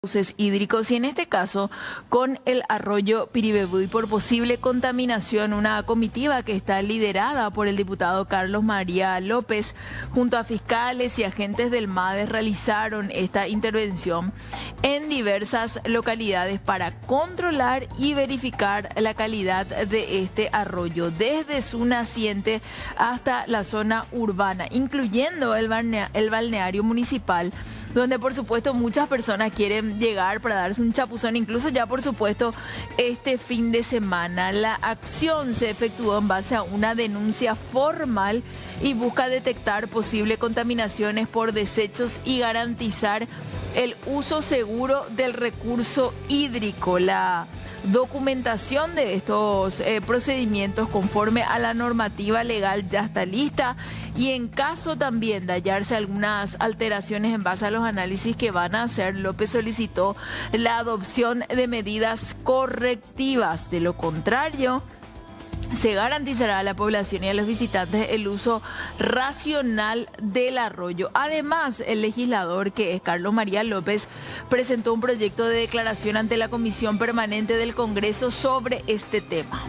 Cauces hídricos y en este caso con el arroyo Piribebuy por posible contaminación. Una comitiva que está liderada por el diputado Carlos María López junto a fiscales y agentes del MADES realizaron esta intervención en diversas localidades para controlar y verificar la calidad de este arroyo desde su naciente hasta la zona urbana, incluyendo el balneario municipal, donde por supuesto muchas personas quieren llegar para darse un chapuzón, incluso ya por supuesto este fin de semana. La acción se efectuó en base a una denuncia formal y busca detectar posibles contaminaciones por desechos y garantizar el uso seguro del recurso hídrico. La documentación de estos procedimientos conforme a la normativa legal ya está lista y en caso también de hallarse algunas alteraciones en base a los análisis que van a hacer, López solicitó la adopción de medidas correctivas. De lo contrario, se garantizará a la población y a los visitantes el uso racional del arroyo. Además, el legislador, que es Carlos María López, presentó un proyecto de declaración ante la Comisión Permanente del Congreso sobre este tema.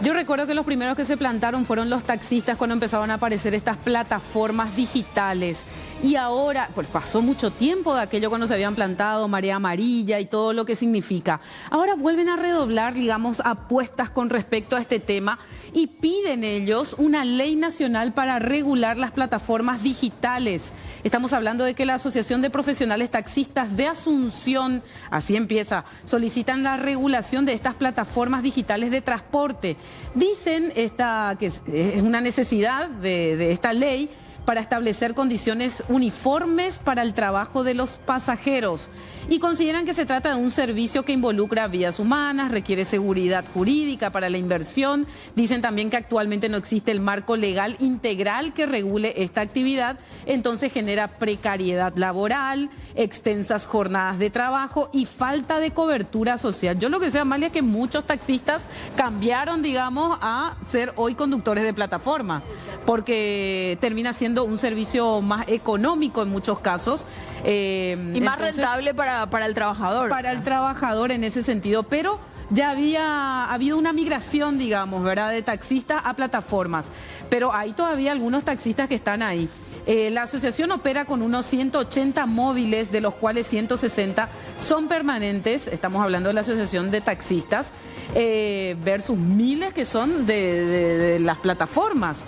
Yo recuerdo que los primeros que se plantaron fueron los taxistas cuando empezaron a aparecer estas plataformas digitales. Y ahora, pues pasó mucho tiempo de aquello cuando se habían plantado, marea amarilla y todo lo que significa. Ahora vuelven a redoblar, digamos, apuestas con respecto a este tema y piden ellos una ley nacional para regular las plataformas digitales. Estamos hablando de que la Asociación de Profesionales Taxistas de Asunción, así empieza, solicitan la regulación de estas plataformas digitales de transporte. Dicen que es una necesidad de esta ley para establecer condiciones uniformes para el trabajo de los pasajeros y consideran que se trata de un servicio que involucra vías humanas, requiere seguridad jurídica para la inversión. Dicen también que actualmente no existe el marco legal integral que regule esta actividad, entonces genera precariedad laboral, extensas jornadas de trabajo y falta de cobertura social. Yo lo que sé, Amalia, es que muchos taxistas cambiaron, digamos, a ser hoy conductores de plataforma, porque termina siendo un servicio más económico en muchos casos. Y más rentable para el trabajador. Para el trabajador en ese sentido, pero ya había habido una migración, digamos, ¿verdad?, de taxistas a plataformas, pero hay todavía algunos taxistas que están ahí. La asociación opera con unos 180 móviles, de los cuales 160 son permanentes. Estamos hablando de la Asociación de Taxistas, versus miles que son de las plataformas.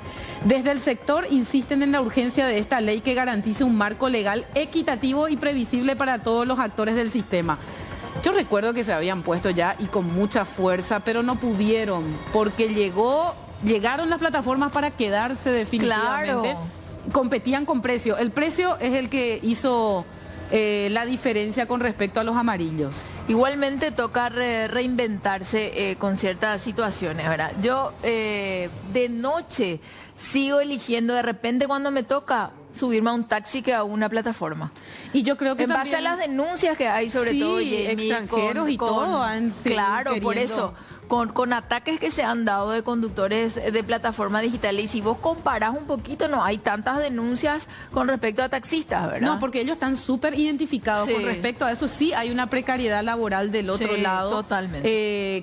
Desde el sector insisten en la urgencia de esta ley que garantice un marco legal equitativo y previsible para todos los actores del sistema. Yo recuerdo que se habían puesto ya y con mucha fuerza, pero no pudieron, porque llegaron las plataformas para quedarse definitivamente. Claro. Competían con precio. El precio es el que hizo la diferencia con respecto a los amarillos. Igualmente toca reinventarse con ciertas situaciones, ¿verdad? Yo de noche sigo eligiendo de repente cuando me toca subirme a un taxi que a una plataforma. Y yo creo que en también, base a las denuncias que hay, sobre todo, Jamie, extranjeros y todo han sido claro, queriendo. por eso. Con ataques que se han dado de conductores de plataformas digitales. Y si vos comparás un poquito, no hay tantas denuncias con respecto a taxistas, ¿verdad? No, porque ellos están súper identificados con respecto a eso. Sí, hay una precariedad laboral del otro lado. Totalmente.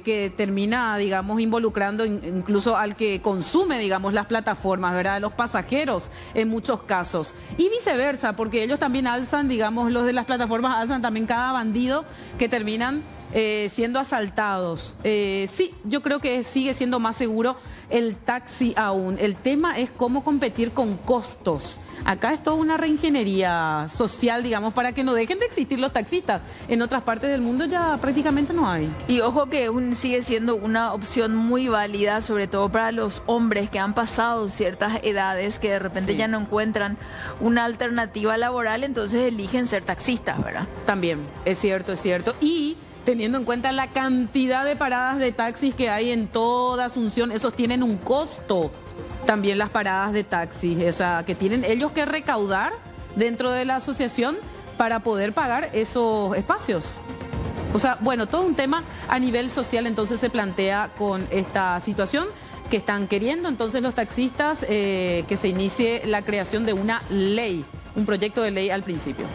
Que termina, digamos, involucrando incluso al que consume, digamos, las plataformas, ¿verdad? A los pasajeros en muchos casos. Y viceversa, porque ellos también alzan, digamos, los de las plataformas alzan también cada bandido que terminan siendo asaltados. Sí, yo creo que sigue siendo más seguro el taxi aún. El tema es cómo competir con costos. Acá es toda una reingeniería social, digamos, para que no dejen de existir los taxistas. En otras partes del mundo ya prácticamente no hay. Y ojo que sigue siendo una opción muy válida, sobre todo para los hombres que han pasado ciertas edades, que de repente ya no encuentran una alternativa laboral, entonces eligen ser taxistas, ¿verdad? También, es cierto, es cierto. Y teniendo en cuenta la cantidad de paradas de taxis que hay en toda Asunción, esos tienen un costo. También las paradas de taxis, o sea, que tienen ellos que recaudar dentro de la asociación para poder pagar esos espacios. O sea, bueno, todo un tema a nivel social entonces se plantea con esta situación. que están queriendo entonces los taxistas que se inicie la creación de una ley, un proyecto de ley al principio.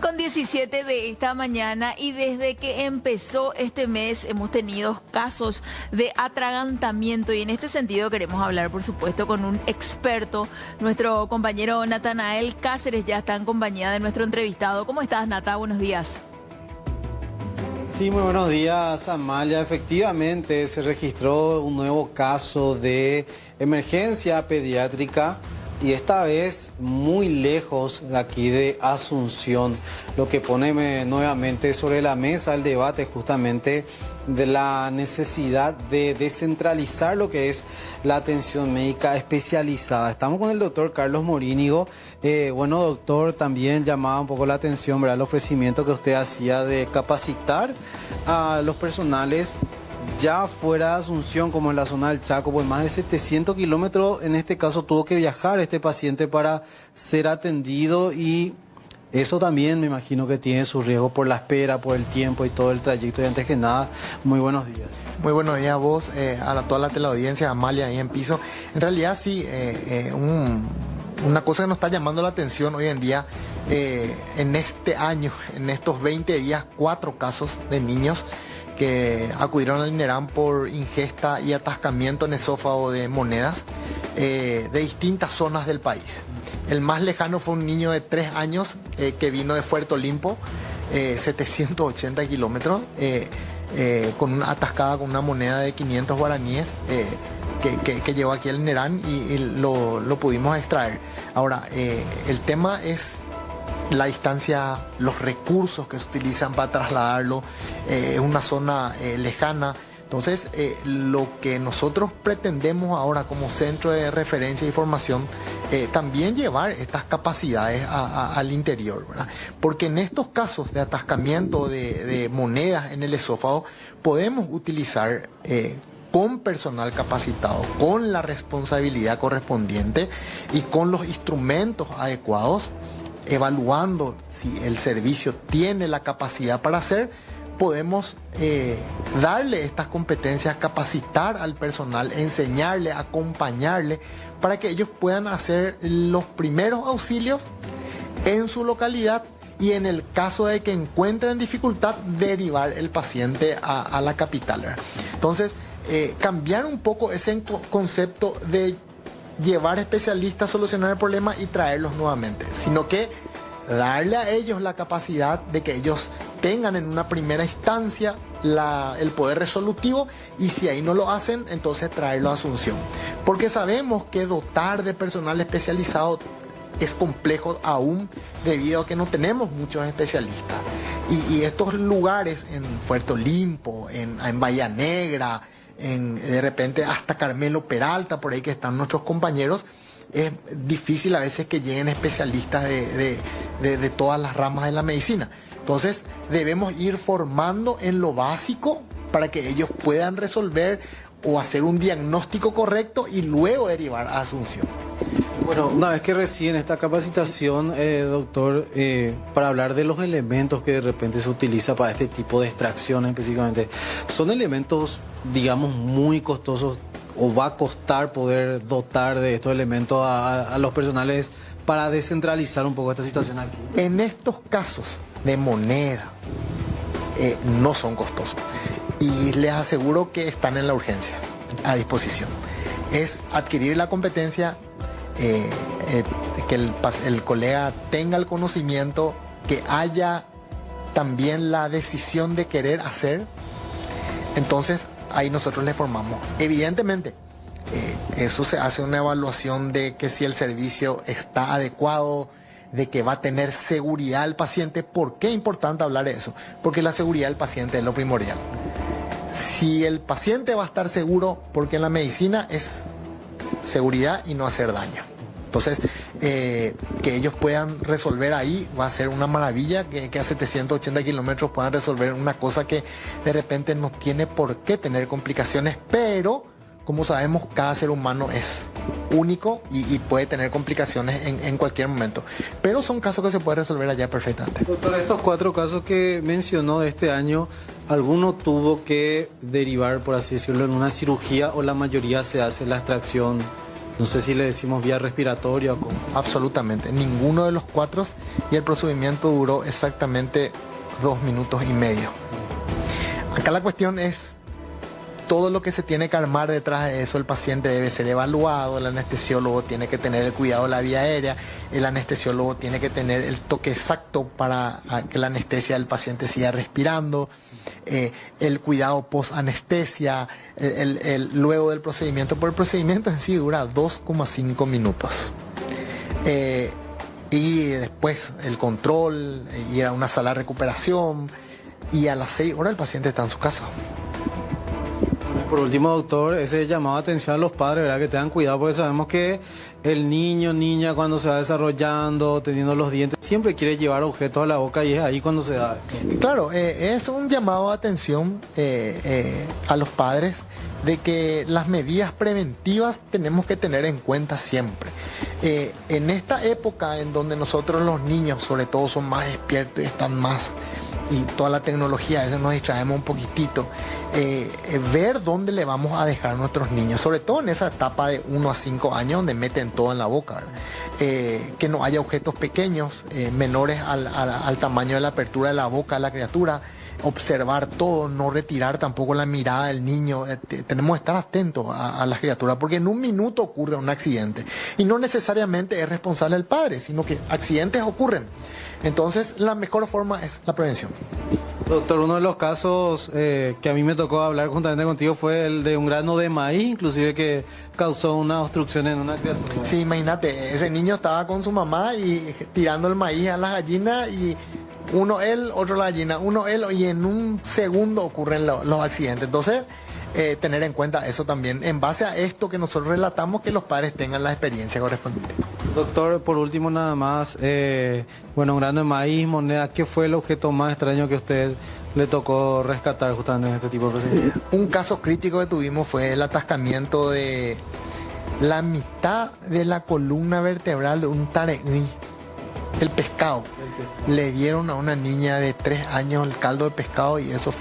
Con 17 de esta mañana, y desde que empezó este mes hemos tenido casos de atragantamiento, y en este sentido queremos hablar, por supuesto, con un experto. Nuestro compañero Natanael Cáceres ya está en compañía de nuestro entrevistado. ¿Cómo estás, Nata? Buenos días. Sí, muy buenos días, Amalia. Efectivamente, se registró un nuevo caso de emergencia pediátrica, y esta vez muy lejos de aquí de Asunción, lo que pone nuevamente sobre la mesa el debate justamente de la necesidad de descentralizar lo que es la atención médica especializada. Estamos con el doctor Carlos Morínigo. Bueno, doctor, también llamaba un poco la atención, ¿verdad?, el ofrecimiento que usted hacía de capacitar a los personales ya fuera de Asunción, como en la zona del Chaco, pues más de 700 kilómetros. En este caso tuvo que viajar este paciente para ser atendido, y eso también me imagino que tiene su riesgo por la espera, por el tiempo y todo el trayecto. Y antes que nada, muy buenos días. Muy buenos días a vos, toda la teleaudiencia, Amalia ahí en piso. En realidad sí, una cosa que nos está llamando la atención hoy en día, en este año, en estos 20 días, 4 casos de niños que acudieron al INERAM por ingesta y atascamiento en esófago de monedas de distintas zonas del país. El más lejano fue un niño de 3 años que vino de Puerto Limpo, 780 kilómetros, con una atascada con una moneda de 500 guaraníes que llegó aquí al INERAM, y lo pudimos extraer. Ahora, el tema es la distancia, los recursos que se utilizan para trasladarlo, es una zona lejana. Entonces, lo que nosotros pretendemos ahora como centro de referencia y formación, también llevar estas capacidades al interior, ¿verdad? Porque en estos casos de atascamiento de monedas en el esófago, podemos utilizar con personal capacitado, con la responsabilidad correspondiente y con los instrumentos adecuados, evaluando si el servicio tiene la capacidad para hacer, podemos darle estas competencias, capacitar al personal, enseñarle, acompañarle, para que ellos puedan hacer los primeros auxilios en su localidad, y en el caso de que encuentren dificultad, derivar el paciente a la capital, ¿verdad? Entonces, cambiar un poco ese concepto de llevar especialistas a solucionar el problema y traerlos nuevamente, sino que darle a ellos la capacidad de que ellos tengan en una primera instancia el poder resolutivo, y si ahí no lo hacen, entonces traerlo a Asunción. Porque sabemos que dotar de personal especializado es complejo aún, debido a que no tenemos muchos especialistas. Y estos lugares en Puerto Limpo, en Bahía Negra, de repente hasta Carmelo Peralta, por ahí que están nuestros compañeros, es difícil a veces que lleguen especialistas de todas las ramas de la medicina. Entonces debemos ir formando en lo básico para que ellos puedan resolver o hacer un diagnóstico correcto y luego derivar a Asunción. Bueno, una vez que reciben esta capacitación, doctor, para hablar de los elementos que de repente se utiliza para este tipo de extracción específicamente, ¿son elementos, digamos, muy costosos, o va a costar poder dotar de estos elementos a los personales para descentralizar un poco esta situación aquí? En estos casos de moneda, no son costosos, y les aseguro que están en la urgencia, a disposición. Es adquirir la competencia, que el colega tenga el conocimiento, que haya también la decisión de querer hacer. Entonces ahí nosotros le formamos. Evidentemente, eso se hace una evaluación de que si el servicio está adecuado, de que va a tener seguridad el paciente. ¿Por qué es importante hablar de eso? Porque la seguridad del paciente es lo primordial. Si el paciente va a estar seguro, porque en la medicina es seguridad y no hacer daño. Entonces, que ellos puedan resolver ahí va a ser una maravilla, que a 780 kilómetros puedan resolver una cosa que de repente no tiene por qué tener complicaciones, pero como sabemos, cada ser humano es único y puede tener complicaciones en cualquier momento. Pero son casos que se pueden resolver allá perfectamente. Doctor, estos 4 casos que mencionó de este año, ¿alguno tuvo que derivar, por así decirlo, en una cirugía o la mayoría se hace la extracción? No sé si le decimos vía respiratoria o cómo. Absolutamente, ninguno de los 4, y el procedimiento duró exactamente 2 minutos y medio. Acá la cuestión es todo lo que se tiene que armar detrás de eso. El paciente debe ser evaluado, el anestesiólogo tiene que tener el cuidado de la vía aérea, el anestesiólogo tiene que tener el toque exacto para que la anestesia del paciente siga respirando, el cuidado post-anestesia, luego del procedimiento. Por el procedimiento en sí dura 2,5 minutos. Y después el control, ir a una sala de recuperación, y a las 6 horas el paciente está en su casa. Por último, doctor, ese llamado de atención a los padres, ¿verdad? Que tengan cuidado, porque sabemos que el niño, niña, cuando se va desarrollando, teniendo los dientes, siempre quiere llevar objetos a la boca y es ahí cuando se da. Claro, es un llamado de atención a los padres de que las medidas preventivas tenemos que tener en cuenta siempre. En esta época en donde nosotros los niños, sobre todo, son más despiertos y están más, y toda la tecnología, a veces nos distraemos un poquitito, ver dónde le vamos a dejar a nuestros niños, sobre todo en esa etapa de 1 a 5 años donde meten todo en la boca, ¿verdad? Que no haya objetos pequeños, menores al tamaño de la apertura de la boca de la criatura, observar todo, no retirar tampoco la mirada del niño. Tenemos que estar atentos a las criaturas, porque en un minuto ocurre un accidente y no necesariamente es responsable el padre, sino que accidentes ocurren. Entonces, la mejor forma es la prevención. Doctor, uno de los casos que a mí me tocó hablar juntamente contigo fue el de un grano de maíz, inclusive que causó una obstrucción en una criatura. Sí, imagínate, ese niño estaba con su mamá y tirando el maíz a las gallinas, y uno él, otro la gallina, uno él, y en un segundo ocurren los accidentes. Entonces, tener en cuenta eso también, en base a esto que nosotros relatamos, que los padres tengan la experiencia correspondiente. Doctor, por último nada más, bueno, un grano de maíz, moneda, ¿qué fue el objeto más extraño que a usted le tocó rescatar justamente en este tipo de procedimientos? Un caso crítico que tuvimos fue el atascamiento de la mitad de la columna vertebral de un tareí, el pescado. Le dieron a una niña de 3 años el caldo de pescado y eso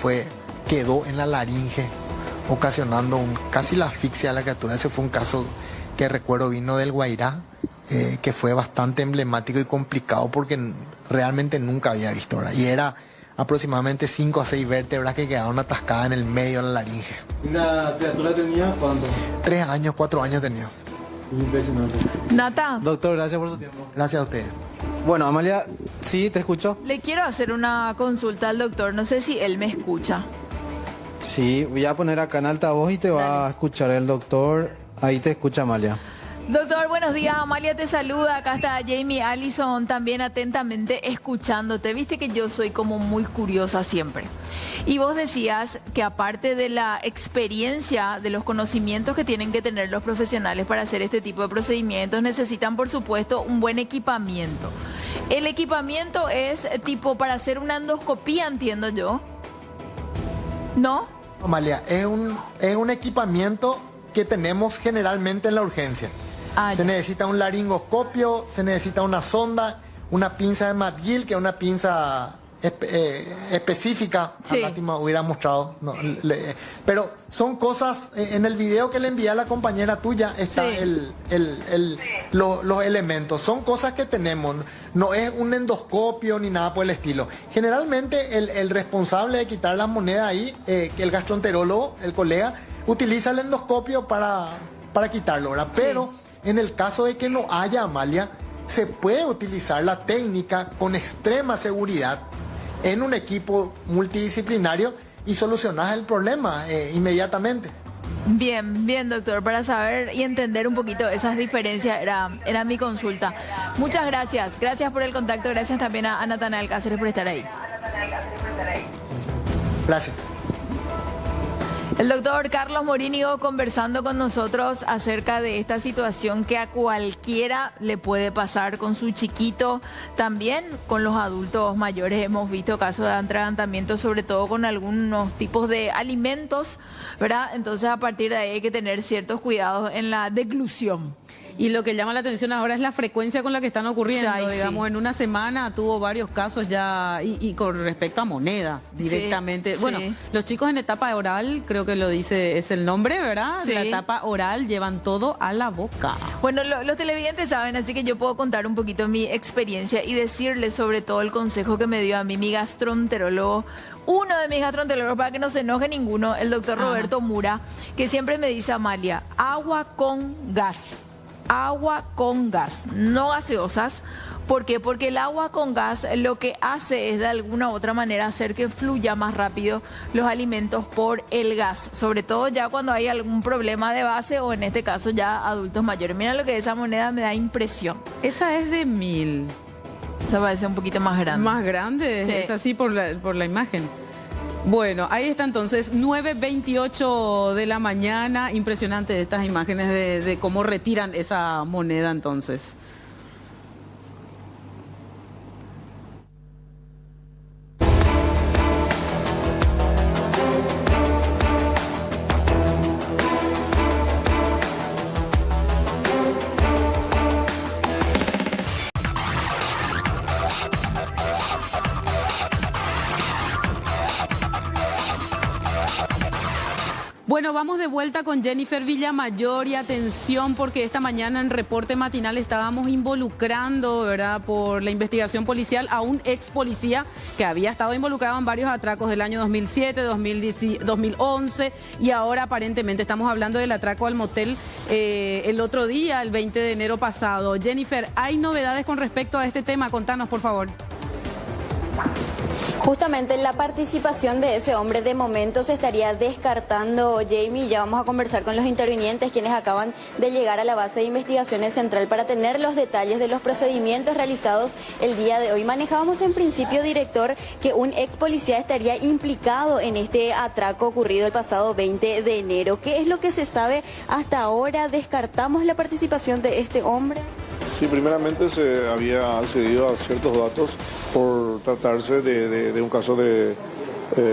quedó en la laringe, ocasionando casi la asfixia de la criatura. Ese fue un caso que recuerdo, vino del Guairá, que fue bastante emblemático y complicado porque realmente nunca había visto, ¿verdad? Y era aproximadamente 5 a 6 vértebras que quedaron atascadas en el medio de la laringe. ¿Y la criatura tenía cuánto? 3 años, 4 años tenía. Impresionante. Nata. Doctor, gracias por su tiempo. Gracias a ustedes. Bueno, Amalia, sí, te escucho. Le quiero hacer una consulta al doctor, no sé si él me escucha. Sí, voy a poner acá en altavoz y te va a escuchar el doctor. Ahí te escucha, Amalia. Doctor, buenos días. Amalia te saluda. Acá está Jamie Allison también atentamente escuchándote. Viste que yo soy como muy curiosa siempre. Y vos decías que aparte de la experiencia, de los conocimientos que tienen que tener los profesionales para hacer este tipo de procedimientos, necesitan, por supuesto, un buen equipamiento. El equipamiento es tipo para hacer una endoscopía, entiendo yo. ¿No? Amalia, es un equipamiento que tenemos generalmente en la urgencia. Se necesita un laringoscopio, se necesita una sonda, una pinza de McGill, que es una pinza específica. Sí. Lástima, hubiera mostrado. No, pero son cosas, en el video que le envié a la compañera tuya está Sí. los elementos. Son cosas que tenemos, no es un endoscopio ni nada por el estilo. Generalmente el responsable de quitar las monedas ahí, que el gastroenterólogo, el colega, utiliza el endoscopio para quitarlo, ¿verdad? Pero en el caso de que no haya, Amalia, se puede utilizar la técnica con extrema seguridad en un equipo multidisciplinario y solucionar el problema inmediatamente. Bien, bien, doctor, para saber y entender un poquito esas diferencias era mi consulta. Muchas gracias. Gracias por el contacto. Gracias también a Natanael Cáceres por estar ahí. Gracias. El doctor Carlos Morínigo conversando con nosotros acerca de esta situación que a cualquiera le puede pasar con su chiquito, también con los adultos mayores. Hemos visto casos de atragantamiento, sobre todo con algunos tipos de alimentos, ¿verdad? Entonces a partir de ahí hay que tener ciertos cuidados en la deglución. Y lo que llama la atención ahora es la frecuencia con la que están ocurriendo. Ay, digamos, sí. en una semana tuvo varios casos ya, y con respecto a monedas directamente. Sí, bueno, sí. los chicos en etapa oral, creo que lo dice, es el nombre, ¿verdad? Sí. La etapa oral llevan todo a la boca. Bueno, los televidentes saben, así que yo puedo contar un poquito mi experiencia y decirles sobre todo el consejo que me dio a mí mi gastroenterólogo, uno de mis gastroenterólogos, para que no se enoje ninguno, el doctor Roberto Mura, que siempre me dice: Amalia, agua con gas. Agua con gas, no gaseosas. ¿Por qué? Porque el agua con gas lo que hace es de alguna u otra manera hacer que fluya más rápido los alimentos por el gas, sobre todo ya cuando hay algún problema de base o en este caso ya adultos mayores. Mira lo que esa moneda me da impresión. Esa es de 1000. Esa parece un poquito más grande. Más grande, Sí. es así por la imagen. Bueno, ahí está entonces, 9:28 de la mañana. Impresionante estas imágenes de cómo retiran esa moneda entonces. Bueno, vamos de vuelta con Jennifer Villamayor y atención porque esta mañana en Reporte Matinal estábamos involucrando, ¿verdad?, por la investigación policial a un ex policía que había estado involucrado en varios atracos del año 2007, 2011 y ahora aparentemente estamos hablando del atraco al motel el otro día, el 20 de enero pasado. Jennifer, ¿hay novedades con respecto a este tema? Contanos, por favor. Justamente la participación de ese hombre de momento se estaría descartando, Jamie. Ya vamos a conversar con los intervinientes, quienes acaban de llegar a la base de investigaciones central para tener los detalles de los procedimientos realizados el día de hoy. Manejábamos en principio, director, que un ex policía estaría implicado en este atraco ocurrido el pasado 20 de enero. ¿Qué es lo que se sabe hasta ahora? ¿Descartamos la participación de este hombre? Sí, primeramente se había accedido a ciertos datos por tratarse de un caso de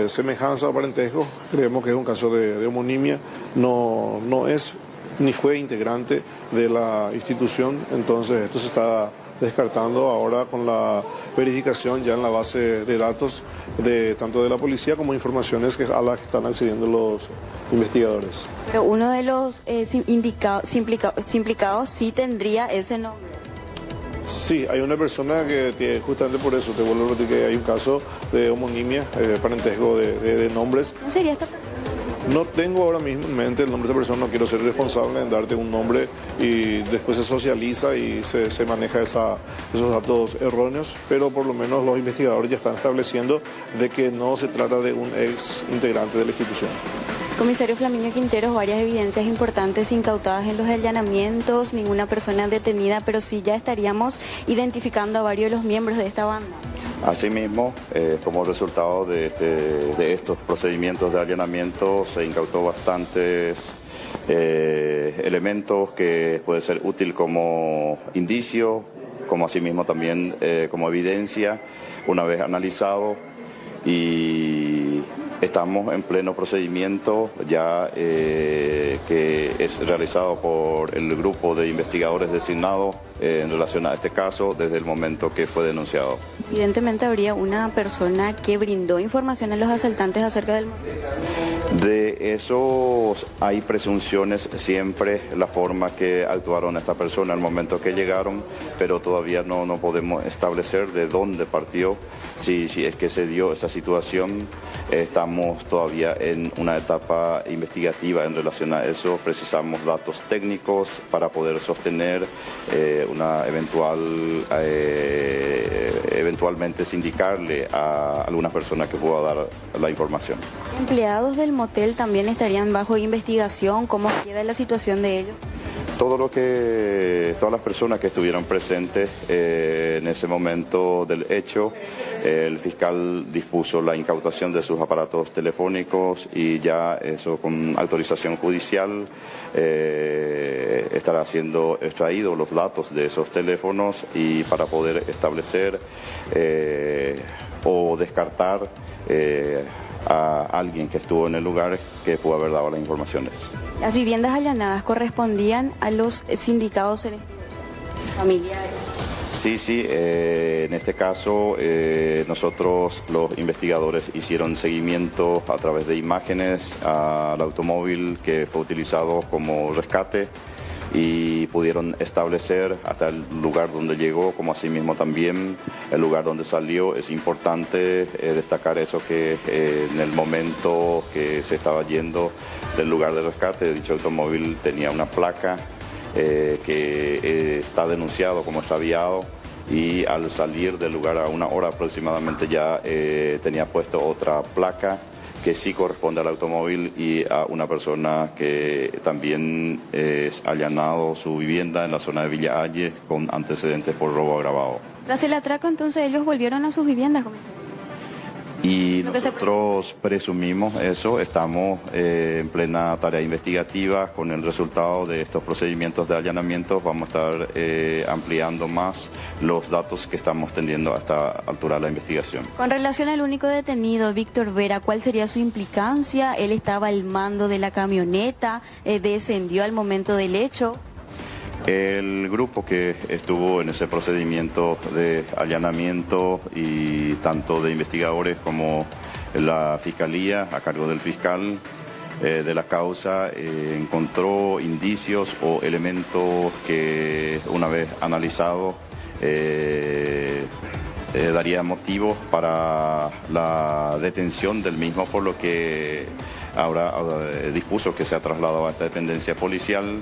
semejanza o parentesco. Creemos que es un caso de homonimia, no es ni fue integrante de la institución, entonces esto se está descartando ahora con la verificación ya en la base de datos de tanto de la policía como informaciones a las que están accediendo los investigadores. Pero uno de los implicados sí tendría ese nombre. Sí, hay una persona que justamente por eso te vuelvo a repetir que hay un caso de homonimia, parentesco de nombres. ¿Quién sería esta persona? No tengo ahora mismo en mente el nombre de esta persona, no quiero ser responsable en darte un nombre y después se socializa y se maneja esos datos erróneos, pero por lo menos los investigadores ya están estableciendo de que no se trata de un ex integrante de la institución. Comisario Flaminio Quinteros, varias evidencias importantes incautadas en los allanamientos, ninguna persona detenida, pero sí ya estaríamos identificando a varios de los miembros de esta banda. Asimismo, como resultado de estos procedimientos de allanamiento, se incautó bastantes elementos que puede ser útil como indicio, como asimismo también como evidencia, una vez analizado, y estamos en pleno procedimiento ya que es realizado por el grupo de investigadores designados en relación a este caso desde el momento que fue denunciado. Evidentemente habría una persona que brindó información a los asaltantes acerca del motel. De eso hay presunciones siempre, la forma que actuaron esta persona al momento que llegaron, pero todavía no podemos establecer de dónde partió, si es que se dio esa situación. Estamos todavía en una etapa investigativa en relación a eso, precisamos datos técnicos para poder sostener una eventualmente sindicarle a alguna persona que pueda dar la información. ¿Empleados del motel también estarían bajo investigación? ¿Cómo queda la situación de ellos? Todas las personas que estuvieron presentes en ese momento del hecho, el fiscal dispuso la incautación de sus aparatos telefónicos y ya eso con autorización judicial estará siendo extraídos los datos de esos teléfonos y para poder establecer o descartar a alguien que estuvo en el lugar que pudo haber dado las informaciones. Las viviendas allanadas correspondían a los sindicados familiares. Sí, en este caso nosotros los investigadores hicieron seguimiento a través de imágenes al automóvil que fue utilizado como rescate y pudieron establecer hasta el lugar donde llegó, como asimismo también el lugar donde salió. Es importante destacar eso, que en el momento que se estaba yendo del lugar de rescate, dicho automóvil tenía una placa que está denunciado como extraviado y al salir del lugar a una hora aproximadamente ya tenía puesto otra placa que sí corresponde al automóvil y a una persona que también es allanado su vivienda en la zona de Villa Ayes con antecedentes por robo agravado. Tras el atraco, entonces, ellos volvieron a sus viviendas, comisario. Y nosotros presumimos eso, estamos en plena tarea investigativa con el resultado de estos procedimientos de allanamiento. Vamos a estar ampliando más los datos que estamos teniendo a esta altura de la investigación. Con relación al único detenido, Víctor Vera, ¿cuál sería su implicancia? ¿Él estaba al mando de la camioneta? ¿Descendió al momento del hecho? El grupo que estuvo en ese procedimiento de allanamiento y tanto de investigadores como la fiscalía a cargo del fiscal de la causa encontró indicios o elementos que una vez analizados daría motivos para la detención del mismo, por lo que ahora dispuso que sea trasladado a esta dependencia policial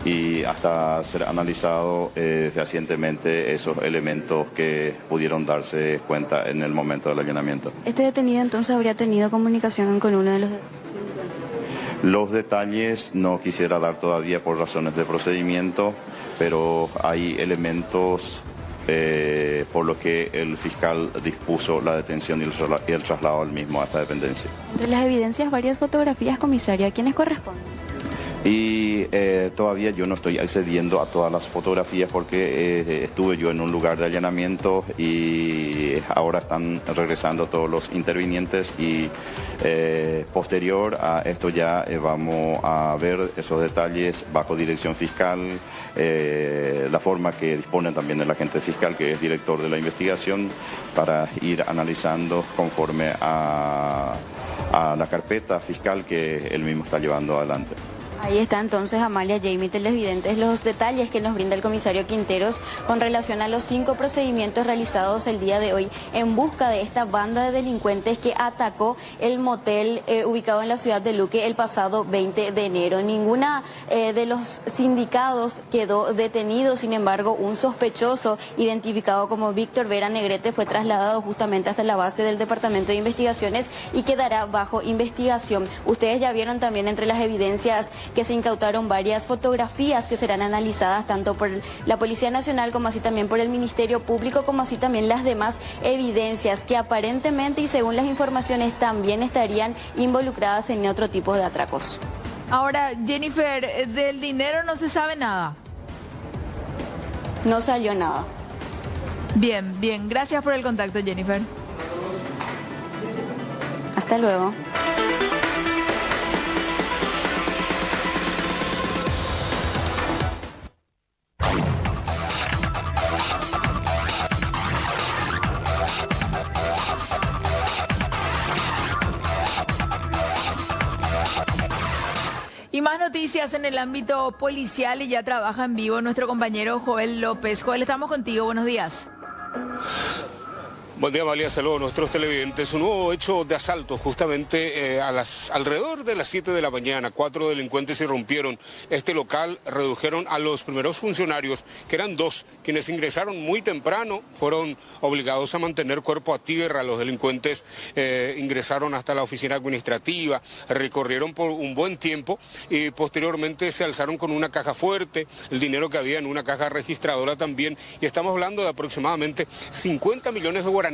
y hasta ser analizado fehacientemente esos elementos que pudieron darse cuenta en el momento del allanamiento. ¿Este detenido entonces habría tenido comunicación con uno de los delincuentes? Los detalles no quisiera dar todavía por razones de procedimiento, pero hay elementos por lo que el fiscal dispuso la detención y el traslado al mismo a esta dependencia. Entre las evidencias, varias fotografías, comisario, ¿a quiénes corresponden? Y todavía yo no estoy accediendo a todas las fotografías porque estuve yo en un lugar de allanamiento y ahora están regresando todos los intervinientes y posterior a esto ya vamos a ver esos detalles bajo dirección fiscal, la forma que dispone también el agente fiscal que es director de la investigación para ir analizando conforme a la carpeta fiscal que él mismo está llevando adelante. Ahí está entonces, Amalia, Jamie, televidentes, los detalles que nos brinda el comisario Quinteros con relación a los 5 procedimientos realizados el día de hoy en busca de esta banda de delincuentes que atacó el motel ubicado en la ciudad de Luque el pasado 20 de enero. Ninguna de los sindicados quedó detenido, sin embargo, un sospechoso identificado como Víctor Vera Negrete fue trasladado justamente hasta la base del Departamento de Investigaciones y quedará bajo investigación. Ustedes ya vieron también entre las evidencias que se incautaron varias fotografías que serán analizadas tanto por la Policía Nacional como así también por el Ministerio Público, como así también las demás evidencias que aparentemente y según las informaciones también estarían involucradas en otro tipo de atracos. Ahora, Jennifer, del dinero no se sabe nada. No salió nada. Bien, bien. Gracias por el contacto, Jennifer. Hasta luego. Y más noticias en el ámbito policial y ya trabaja en vivo nuestro compañero Joel López. Joel, estamos contigo, buenos días. Buen día, Amalia. Saludos a nuestros televidentes. Un nuevo hecho de asalto justamente alrededor de las 7 de la mañana. 4 delincuentes irrumpieron este local, redujeron a los primeros funcionarios, que eran 2, quienes ingresaron muy temprano, fueron obligados a mantener cuerpo a tierra. Los delincuentes ingresaron hasta la oficina administrativa, recorrieron por un buen tiempo y posteriormente se alzaron con una caja fuerte, el dinero que había en una caja registradora también, y estamos hablando de aproximadamente 50 millones de guaraníes,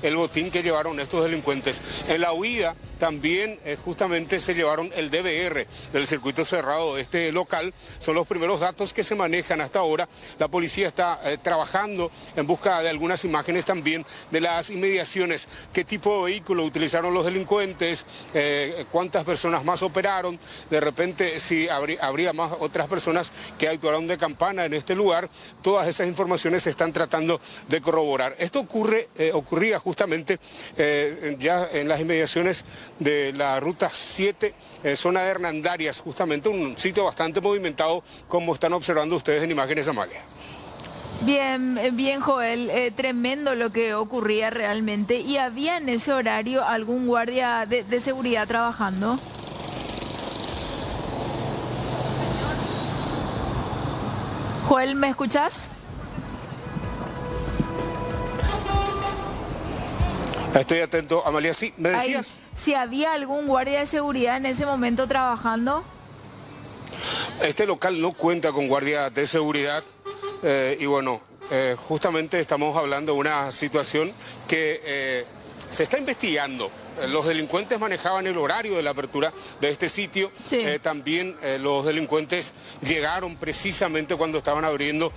el botín que llevaron estos delincuentes. En la huida también justamente se llevaron el DVR del circuito cerrado de este local. Son los primeros datos que se manejan hasta ahora. La policía está trabajando en busca de algunas imágenes también de las inmediaciones, qué tipo de vehículo utilizaron los delincuentes, cuántas personas más operaron, de repente si habría más otras personas que actuaron de campana en este lugar. Todas esas informaciones se están tratando de corroborar. Esto ocurría justamente ya en las inmediaciones de la ruta 7, zona de Hernandarias, justamente un sitio bastante movimentado, como están observando ustedes en imágenes, Amalia. Bien, Joel, tremendo lo que ocurría realmente. ¿Y había en ese horario algún guardia de seguridad trabajando? Joel, ¿me escuchás? Estoy atento, Amalia. Sí, ¿me decías? Si había algún guardia de seguridad en ese momento trabajando. Este local no cuenta con guardia de seguridad y bueno, justamente estamos hablando de una situación que se está investigando. Los delincuentes manejaban el horario de la apertura de este sitio. Sí. También los delincuentes llegaron precisamente cuando estaban abriendo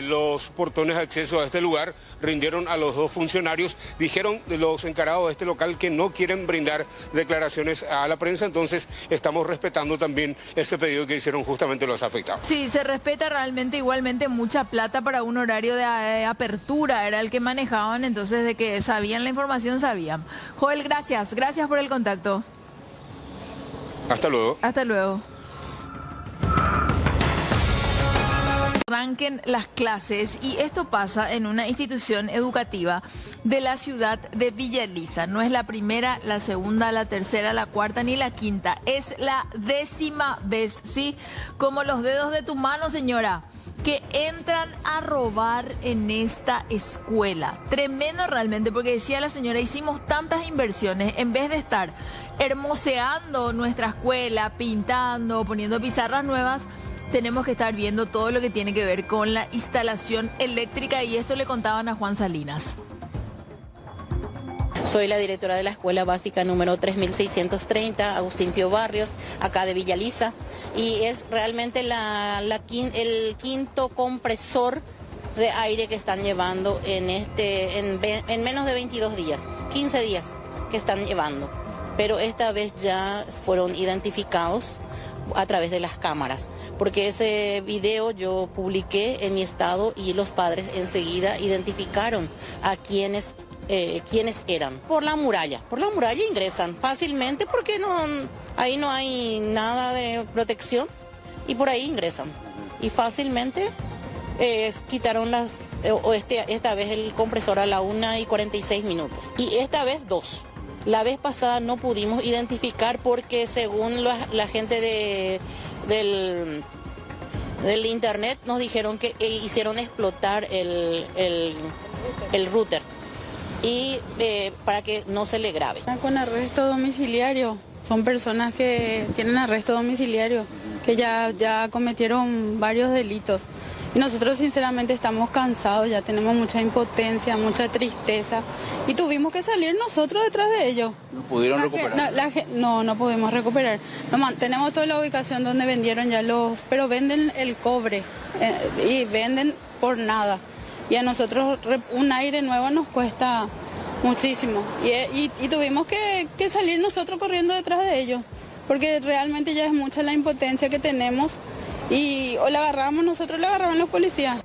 los portones de acceso a este lugar, rindieron a los 2 funcionarios, dijeron los encargados de este local que no quieren brindar declaraciones a la prensa, entonces estamos respetando también ese pedido que hicieron justamente los afectados. Sí, se respeta realmente, igualmente mucha plata para un horario de apertura, era el que manejaban, entonces de que sabían la información, sabían. Joel, gracias. Gracias por el contacto. Hasta luego. Hasta luego. Arranquen las clases y esto pasa en una institución educativa de la ciudad de Villa Elisa. No es la primera, la segunda, la tercera, la cuarta ni la quinta. Es la 10ª vez, ¿sí? Como los dedos de tu mano, señora, que entran a robar en esta escuela. Tremendo realmente, porque decía la señora, hicimos tantas inversiones, en vez de estar hermoseando nuestra escuela, pintando, poniendo pizarras nuevas, tenemos que estar viendo todo lo que tiene que ver con la instalación eléctrica, y esto le contaban a Juan Salinas. Soy la directora de la escuela básica número 3630, Agustín Pío Barrios, acá de Villa Elisa, y es realmente el quinto compresor de aire que están llevando en menos de 22 días, 15 días que están llevando, pero esta vez ya fueron identificados a través de las cámaras, porque ese video yo publiqué en mi estado y los padres enseguida identificaron a quienes eran. Por la muralla ingresan fácilmente porque ahí no hay nada de protección y por ahí ingresan y fácilmente quitaron esta vez el compresor a la 1:46 y esta vez 2. La vez pasada no pudimos identificar porque según la gente del internet nos dijeron que hicieron explotar el router y para que no se le grabe. Con arresto domiciliario, son personas que tienen arresto domiciliario, que ya cometieron varios delitos. Y nosotros sinceramente estamos cansados, ya tenemos mucha impotencia, mucha tristeza y tuvimos que salir nosotros detrás de ellos. ¿No pudieron recuperar? No pudimos recuperar. Tenemos toda la ubicación donde vendieron ya pero venden el cobre y venden por nada. Y a nosotros un aire nuevo nos cuesta muchísimo. Y tuvimos que salir nosotros corriendo detrás de ellos, porque realmente ya es mucha la impotencia que tenemos. Y o la agarramos nosotros, la agarraban los policías.